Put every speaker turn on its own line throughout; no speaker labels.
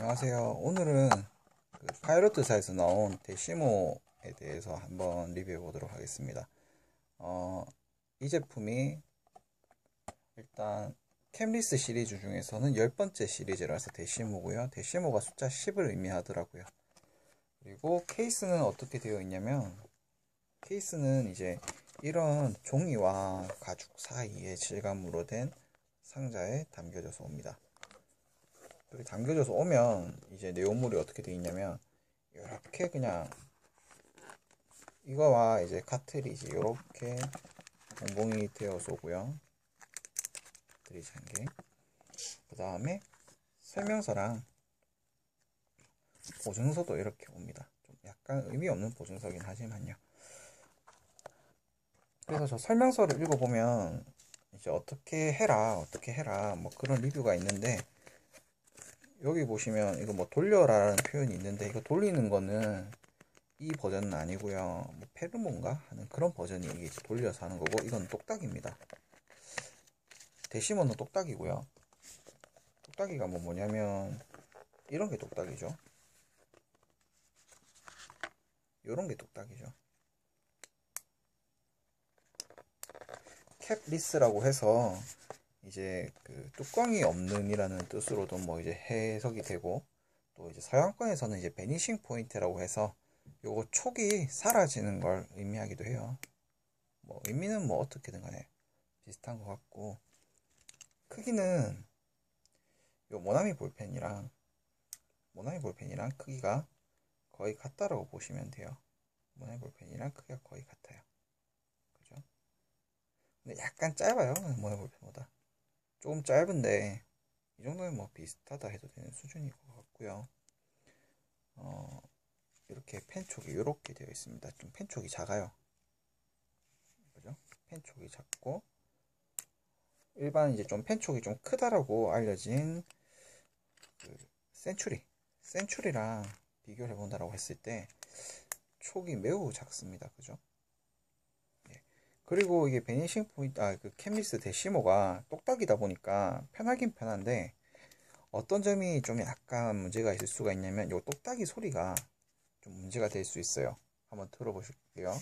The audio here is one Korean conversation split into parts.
안녕하세요. 오늘은 파이로트사에서 나온 데시모에 대해서 한번 리뷰해 보도록 하겠습니다. 이 제품이 일단 캠리스 시리즈 중에서는 10번째 시리즈라서 데시모고요. 데시모가 숫자 10을 의미하더라고요. 그리고 케이스는 어떻게 되어 있냐면, 케이스는 이제 이런 종이와 가죽 사이에 질감으로 된 상자에 담겨져서 옵니다. 이렇게 담겨져서 오면 이제 내용물이 어떻게 되어 있냐면, 이렇게 그냥 이거와 이제 카트리지 이렇게 봉봉이 되어서 오고요. 카트리지 한 개. 그 다음에 설명서랑 보증서도 이렇게 옵니다. 좀 약간 의미 없는 보증서긴 하지만요. 그래서 저 설명서를 읽어보면 이제 어떻게 해라 뭐 그런 리뷰가 있는데, 여기 보시면 이거 뭐 돌려라라는 표현이 있는데, 이거 돌리는 거는 이 버전은 아니고요. 뭐 페르몬가 하는 그런 버전이 이게 돌려서 하는 거고, 이건 똑딱입니다. 데시모는 똑딱이고요. 똑딱이가 뭐냐면 이런 게 똑딱이죠. 이런 게 똑딱이죠. 캡리스라고 해서 이제 그 뚜껑이 없는이라는 뜻으로도 뭐 이제 해석이 되고, 또 이제 서양권에서는 이제 베니싱 포인트라고 해서 요거 촉이 사라지는 걸 의미하기도 해요. 뭐 의미는 뭐 어떻게든 간에 비슷한 것 같고, 크기는 요 모나미 볼펜이랑 크기가 거의 같다라고 보시면 돼요. 모나미 볼펜이랑 크기가 거의 같아요. 그죠? 근데 약간 짧아요. 모나미 볼펜보다 조금 짧은데, 이 정도면 뭐 비슷하다 해도 되는 수준인 것 같고요. 이렇게 펜촉이 이렇게 되어 있습니다. 좀 펜촉이 작아요. 그죠? 펜촉이 작고, 일반 이제 좀 펜촉이 좀 크다라고 알려진 그 센츄리랑 비교를 해본다라고 했을 때 촉이 매우 작습니다. 그죠? 예. 그리고 이게 베니싱 포인트, 그 캠리스 데시모가 똑딱이다 보니까 편하긴 편한데, 어떤 점이 좀 약간 문제가 있을 수가 있냐면, 요 똑딱이 소리가 좀 문제가 될 수 있어요. 한번 들어보실게요.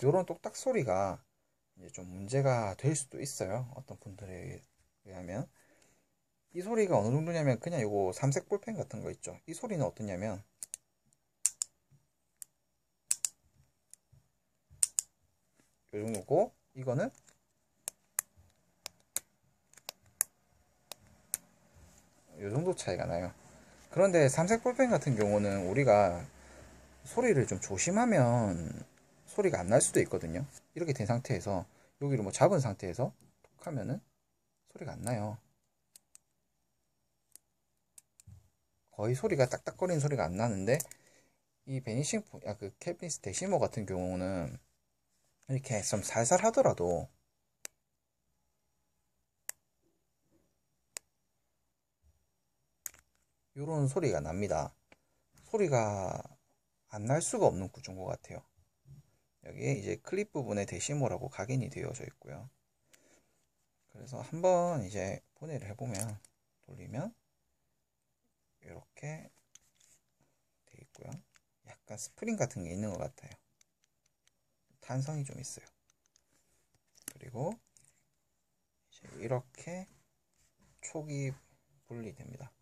요런 똑딱 소리가 이제 좀 문제가 될 수도 있어요. 어떤 분들에 의하면. 이 소리가 어느 정도냐면, 그냥 요거 삼색 볼펜 같은 거 있죠. 이 소리는 어떠냐면, 요 정도고, 이거는 요 정도 차이가 나요. 그런데 삼색 볼펜 같은 경우는 우리가 소리를 좀 조심하면 소리가 안 날 수도 있거든요. 이렇게 된 상태에서 여기를 뭐 잡은 상태에서 톡 하면은 소리가 안 나요. 거의 소리가 딱딱거리는 소리가 안 나는데, 이 그 캡리스 데시모 같은 경우는 이렇게 좀 살살 하더라도 이런 소리가 납니다. 소리가 안 날 수가 없는 구조인 것 같아요. 여기에 이제 클립 부분에 데시모라고 각인이 되어져 있고요. 그래서 한번 이제 분해를 해보면, 돌리면 이렇게 돼 있고요. 약간 스프링 같은 게 있는 것 같아요. 탄성이 좀 있어요. 그리고 이제 이렇게 촉이 분리됩니다.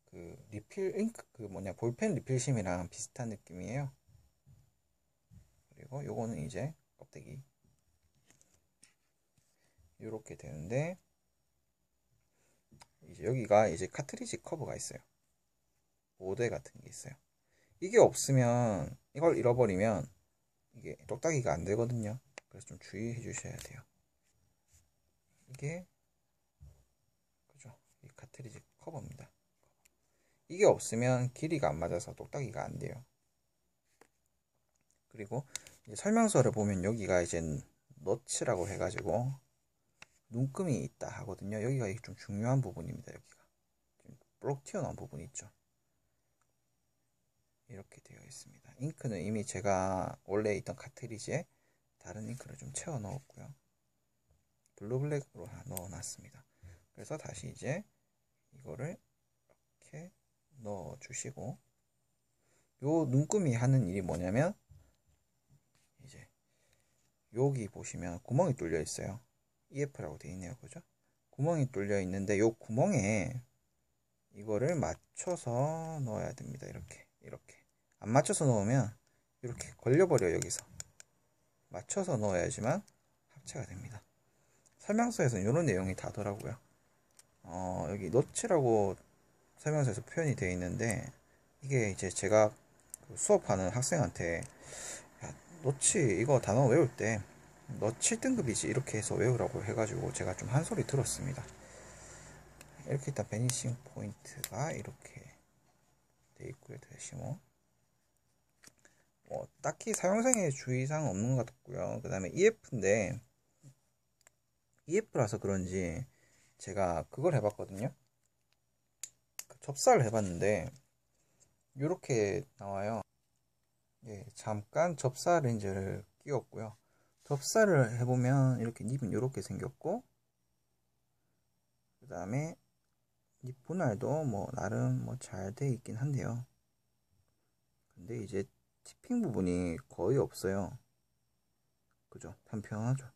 그 리필 잉크 볼펜 리필심이랑 비슷한 느낌이에요. 그리고 요거는 이제 껍데기 이렇게 되는데, 이제 여기가 이제 카트리지 커버가 있어요. 모대 같은 게 있어요. 이게 없으면, 이걸 잃어버리면 이게 똑딱이가 안 되거든요. 그래서 좀 주의해 주셔야 돼요. 이게 그죠? 이 카트리지 커버입니다. 이게 없으면 길이가 안 맞아서 똑딱이가 안 돼요. 그리고 이제 설명서를 보면 여기가 이제 너츠라고 해가지고 눈금이 있다 하거든요. 여기가 좀 중요한 부분입니다. 여기가 쭉 튀어나온 부분이 있죠. 이렇게 되어 있습니다. 잉크는 이미 제가 원래 있던 카트리지에 다른 잉크를 좀 채워 넣었고요. 블루블랙으로 넣어놨습니다. 그래서 다시 이제 이거를 이렇게 넣어주시고, 요 눈금이 하는 일이 뭐냐면 이제 여기 보시면 구멍이 뚫려 있어요. EF라고 되어 있네요. 그죠? 구멍이 뚫려 있는데 요 구멍에 이거를 맞춰서 넣어야 됩니다. 이렇게 안 맞춰서 넣으면 이렇게 걸려버려요. 여기서 맞춰서 넣어야지만 합체가 됩니다. 설명서에서는 이런 내용이 다더라고요. 여기 너치라고 설명서에서 표현이 되어 있는데, 이게 이제 제가 수업하는 학생한테 야, 너치 이거 단어 외울 때 너 7등급이지 이렇게 해서 외우라고 해가지고 제가 좀 한 소리 들었습니다. 이렇게 일단 베니싱 포인트가 이렇게 돼 있고요. 대시모 딱히 사용상의 주의사항은 없는 것 같고요. 그 다음에 EF인데 EF라서 그런지 제가 그걸 해봤거든요. 접사를 해봤는데 이렇게 나와요. 예, 잠깐 접사 렌즈를 끼웠고요. 접사를 해보면 이렇게 닙은 이렇게 생겼고, 그 다음에 닙 분할도 뭐 나름 뭐 잘 돼 있긴 한데요. 근데 이제 티핑 부분이 거의 없어요. 그죠? 단편하죠.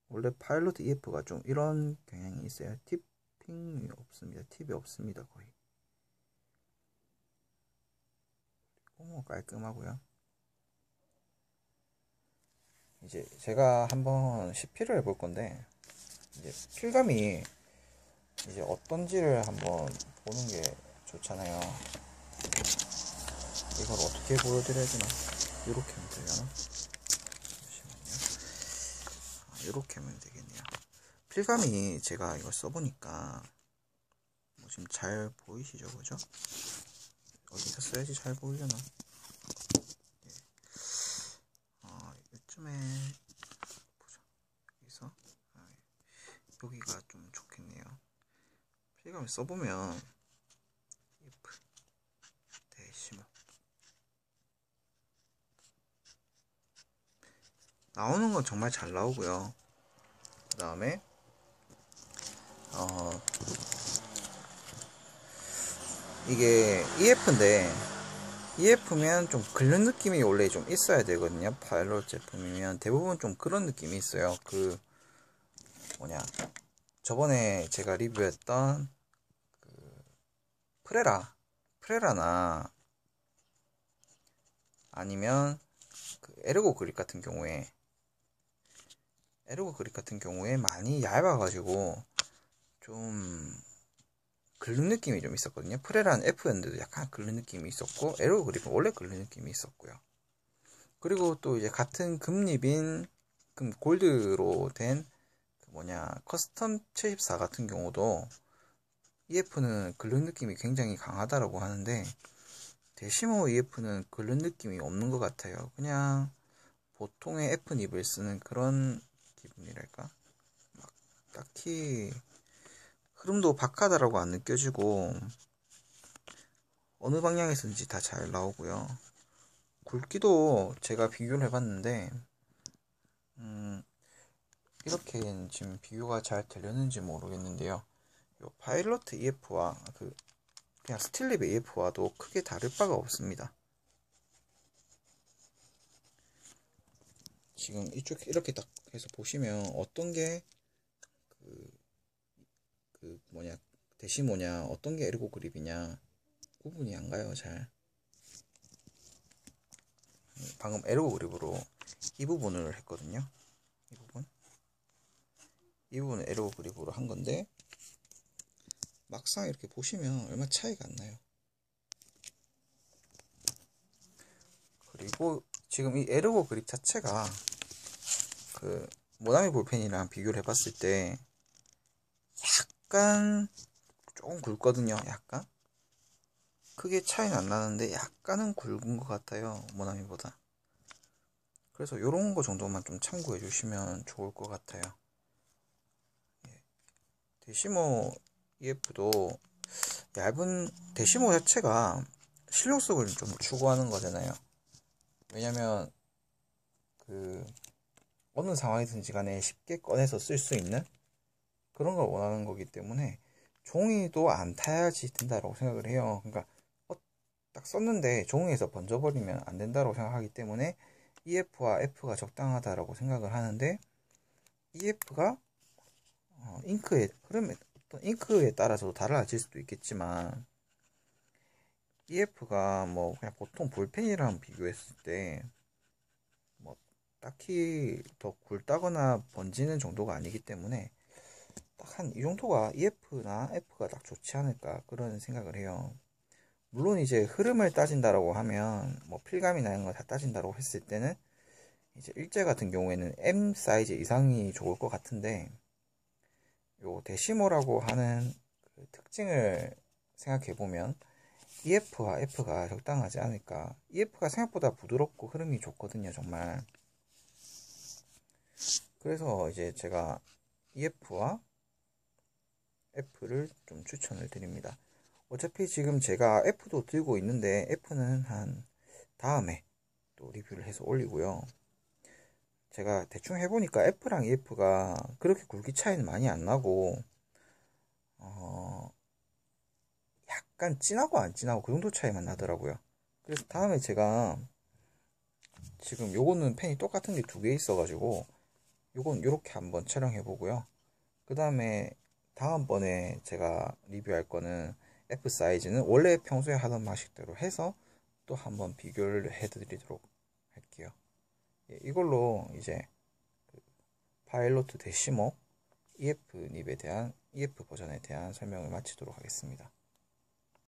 원래 파일럿 EF가 좀 이런 경향이 있어요. 팁핑이 없습니다. 팁이 없습니다. 거의. 뭐 깔끔하고요. 이제 제가 한번 CP를 해볼 건데, 이제 필감이 이제 어떤지를 한번 보는 게 좋잖아요. 이걸 어떻게 보여드려야 되나? 이렇게 하면 되려나? 잠시만요. 이렇게 하면 되겠네요. 필감이 제가 이걸 써보니까 뭐 지금 잘 보이시죠? 그죠? 어디서 써야지 잘 보이려나? 예. 이쯤에 보자. 여기서 여기가 좀 좋겠네요. 필감을 써보면 EF 대시모 나오는 건 정말 잘 나오고요. 그 다음에 이게 EF인데 EF면 좀 긁는 느낌이 원래 좀 있어야 되거든요. 파일럿 제품이면 대부분 좀 그런 느낌이 있어요. 그 뭐냐, 저번에 제가 리뷰했던 그 프레라나 아니면 그 에르고 그립 같은 경우에 많이 얇아가지고 좀 긁는 느낌이 좀 있었거든요. 프레라는 F였는데도 약간 긁는 느낌이 있었고, 에르고 그립은 원래 긁는 느낌이 있었고요. 그리고 또 이제 같은 금립인 골드로 된 커스텀 74 같은 경우도 EF는 긁는 느낌이 굉장히 강하다라고 하는데, 데시모 EF는 긁는 느낌이 없는 것 같아요. 그냥 보통의 F닙을 쓰는 그런 기분이랄까? 막 딱히 흐름도 박하다라고 안 느껴지고 어느 방향에서든지 다 잘 나오고요. 굵기도 제가 비교를 해봤는데 이렇게 지금 비교가 잘 되려는지 모르겠는데요. 요 파일럿 EF와 그냥 스틸립 EF와도 크게 다를 바가 없습니다. 지금 이쪽 이렇게 딱 해서 보시면 어떤 게 데시모냐 어떤 게 에르고 그립이냐 구분이 안 가요. 잘. 방금 에르고 그립으로 이 부분을 했거든요. 이 부분은 에르고 그립으로 한 건데 막상 이렇게 보시면 얼마 차이가 안 나요. 그리고 지금 이 에르고 그립 자체가 그 모나미 볼펜이랑 비교를 해봤을 때 약간 조금 굵거든요. 약간 크게 차이는 안 나는데 약간은 굵은 것 같아요. 모나미보다. 그래서 이런 거 정도만 좀 참고해 주시면 좋을 것 같아요. 데시모 EF도 얇은 데시모 자체가 실용성을 좀 추구하는 거잖아요. 왜냐면 어느 상황이든지 간에 쉽게 꺼내서 쓸 수 있는 그런 걸 원하는 거기 때문에 종이도 안 타야지 된다라고 생각을 해요. 그러니까 딱 썼는데 종이에서 번져버리면 안 된다고 생각하기 때문에 EF와 F가 적당하다라고 생각을 하는데, EF가 잉크의 흐름에, 어떤 잉크에 따라서 달라질 수도 있겠지만, EF가 뭐 그냥 보통 볼펜이랑 비교했을 때 뭐 딱히 더 굵다거나 번지는 정도가 아니기 때문에 딱 한 이 정도가 EF나 F가 딱 좋지 않을까 그런 생각을 해요. 물론 이제 흐름을 따진다라고 하면 뭐 필감이나 이런 거 다 따진다라고 했을 때는 이제 일제 같은 경우에는 M 사이즈 이상이 좋을 것 같은데, 요 데시모라고 하는 그 특징을 생각해 보면 EF와 F가 적당하지 않을까. EF가 생각보다 부드럽고 흐름이 좋거든요, 정말. 그래서 이제 제가 EF와 F를 좀 추천을 드립니다. 어차피 지금 제가 F도 들고 있는데 F는 한 다음에 또 리뷰를 해서 올리고요. 제가 대충 해보니까 F랑 EF가 그렇게 굵기 차이는 많이 안 나고, 약간 진하고 안 진하고 그 정도 차이만 나더라고요. 그래서 다음에 제가 지금 요거는 펜이 똑같은 게 두 개 있어가지고 요건 요렇게 한번 촬영해보고요. 그 다음에 다음번에 제가 리뷰할 거는 F 사이즈는 원래 평소에 하던 방식대로 해서 또 한번 비교를 해드리도록 할게요. 예, 이걸로 이제 파일로트 데시모 EF 닙에 대한 EF 버전에 대한 설명을 마치도록 하겠습니다.